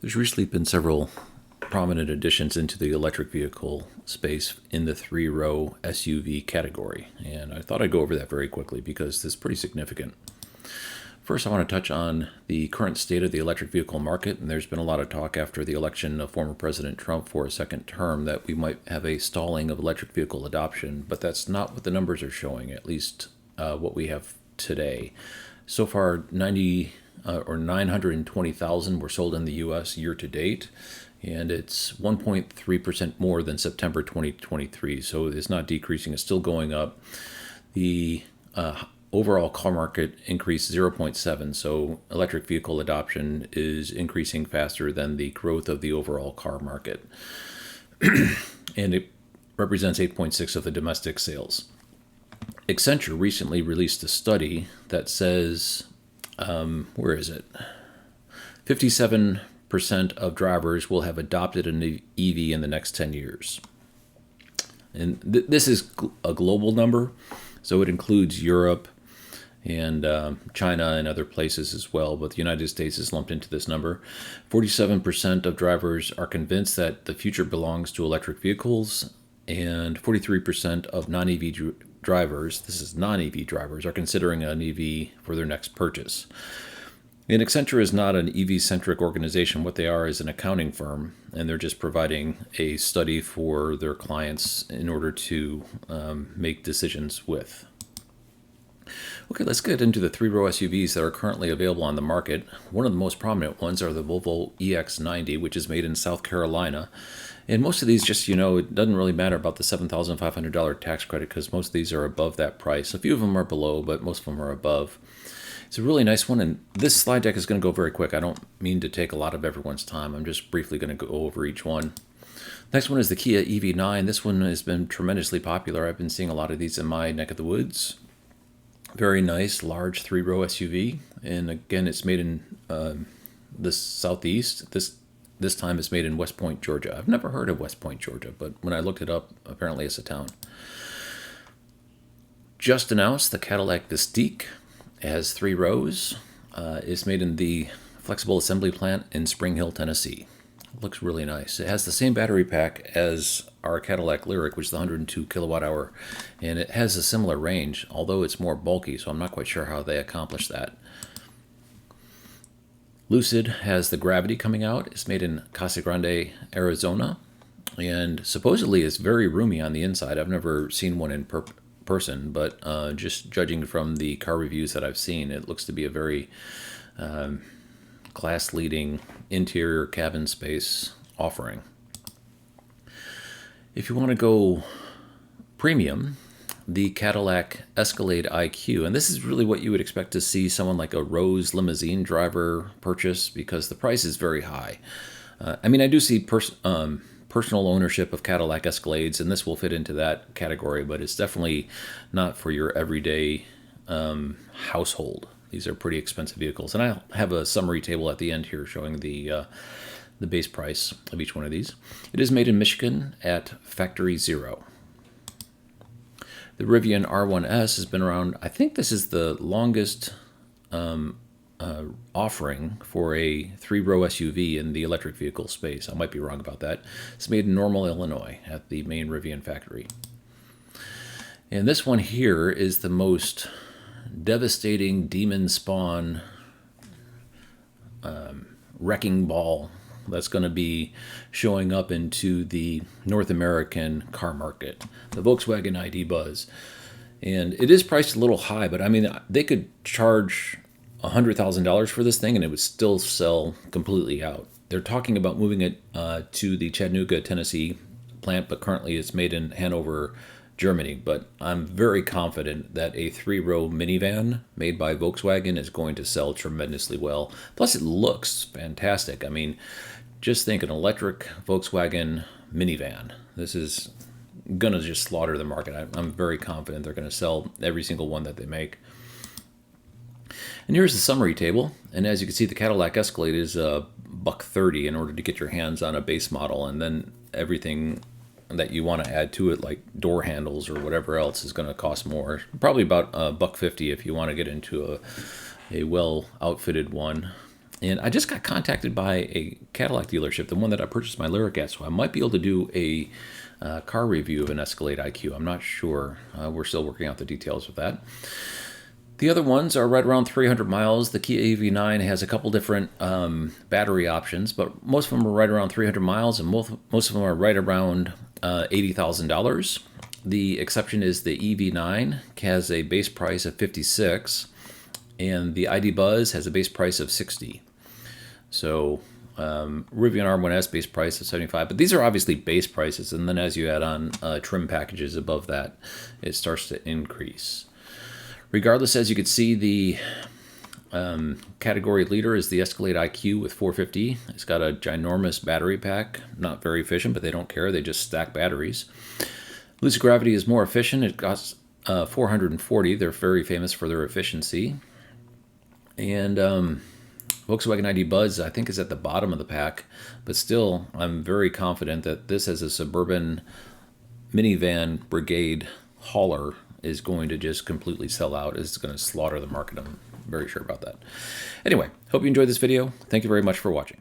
There's recently been several prominent additions into the electric vehicle space in the three-row SUV category, and I thought I'd go over that very quickly because it's pretty significant. First, I want to touch on the current state of the electric vehicle market, and there's been a lot of talk after the election of former President Trump for a second term that we might have a stalling of electric vehicle adoption, but that's not what the numbers are showing, at least what we have today. So far, 920,000 were sold in the U.S. year to date, and it's 1.3% more than September 2023. So it's not decreasing; it's still going up. The overall car market increased 0.7. So electric vehicle adoption is increasing faster than the growth of the overall car market, and it represents 8.6 of the domestic sales. Accenture recently released a study that says, where is it? 57% of drivers will have adopted an EV in the next 10 years. And this is a global number, so it includes Europe and China and other places as well, but the United States is lumped into this number. 47% of drivers are convinced that the future belongs to electric vehicles, and 43% of non-EV drivers, this is non-EV drivers, are considering an EV for their next purchase. And Accenture is not an EV-centric organization. What they are is an accounting firm, and they're just providing a study for their clients in order to make decisions with. Okay, let's get into the three-row SUVs that are currently available on the market. One of the most prominent ones are the Volvo EX90, which is made in South Carolina. And most of these, just, it doesn't really matter about the $7,500 tax credit because most of these are above that price. A few of them are below, but most of them are above. It's a really nice one, and this slide deck is going to go very quick. I don't mean to take a lot of everyone's time. I'm just briefly going to go over each one. Next one is the Kia EV9. This one has been tremendously popular. I've been seeing a lot of these in my neck of the woods. Very nice, large three-row SUV, and again, it's made in the Southeast. This time it's made in West Point, Georgia. I've never heard of West Point, Georgia, but when I looked it up, apparently it's a town. Just announced the Cadillac VISTIQ. It has 3 rows. It's made in the flexible assembly plant in Spring Hill, Tennessee. It looks really nice. It has the same battery pack as our Cadillac Lyriq, which is the 102 kilowatt hour, and it has a similar range, although it's more bulky, so I'm not quite sure how they accomplished that. Lucid has the Gravity coming out. It's made in Casa Grande, Arizona, and supposedly it's very roomy on the inside. I've never seen one in person, but just judging from the car reviews that I've seen, it looks to be a very class-leading interior cabin space offering. If you want to go premium, the Cadillac Escalade IQ, and this is really what you would expect to see someone like a Rose limousine driver purchase because the price is very high. I do see personal ownership of Cadillac Escalades, and this will fit into that category, but it's definitely not for your everyday household. These are pretty expensive vehicles, and I have a summary table at the end here showing the base price of each one of these. It is made in Michigan at Factory Zero. The Rivian R1S has been around. I think this is the longest offering for a three-row SUV in the electric vehicle space. I might be wrong about that. It's made in Normal, Illinois at the main Rivian factory. And this one here is the most devastating demon spawn wrecking ball that's going to be showing up into the North American car market, the Volkswagen ID.BUZZ. And it is priced a little high, but they could charge $100,000 for this thing and it would still sell completely out. They're talking about moving it to the Chattanooga, Tennessee plant, but currently it's made in Hanover, Germany. But I'm very confident that a three-row minivan made by Volkswagen is going to sell tremendously well. Plus, it looks fantastic. Just think an electric Volkswagen minivan. This is going to just slaughter the market. I'm very confident they're going to sell every single one that they make. And here's the summary table. And as you can see, the Cadillac Escalade is $130 in order to get your hands on a base model, and then everything that you want to add to it, like door handles or whatever else, is going to cost more. Probably about $150 if you want to get into a well outfitted one. And I just got contacted by a Cadillac dealership, the one that I purchased my Lyric at, so I might be able to do a car review of an Escalade IQ. I'm not sure. We're still working out the details of that. The other ones are right around 300 miles. The Kia EV9 has a couple different battery options, but most of them are right around 300 miles, and most of them are right around $80,000. The exception is the EV9 has a base price of $56,000, and the ID.BUZZ has a base price of $60,000. So Rivian R1S base price of $75,000, but these are obviously base prices, and then as you add on trim packages above that, it starts to increase. Regardless, as you can see, the category leader is the Escalade IQ with 450. It's got a ginormous battery pack, not very efficient, but they don't care. They just stack batteries. Lucid Gravity is more efficient. It costs 440. They're very famous for their efficiency. And Volkswagen ID.BUZZ, I think, is at the bottom of the pack, but still, I'm very confident that this, as a suburban minivan brigade hauler, is going to just completely sell out. It's going to slaughter the market. I'm very sure about that. Anyway, hope you enjoyed this video. Thank you very much for watching.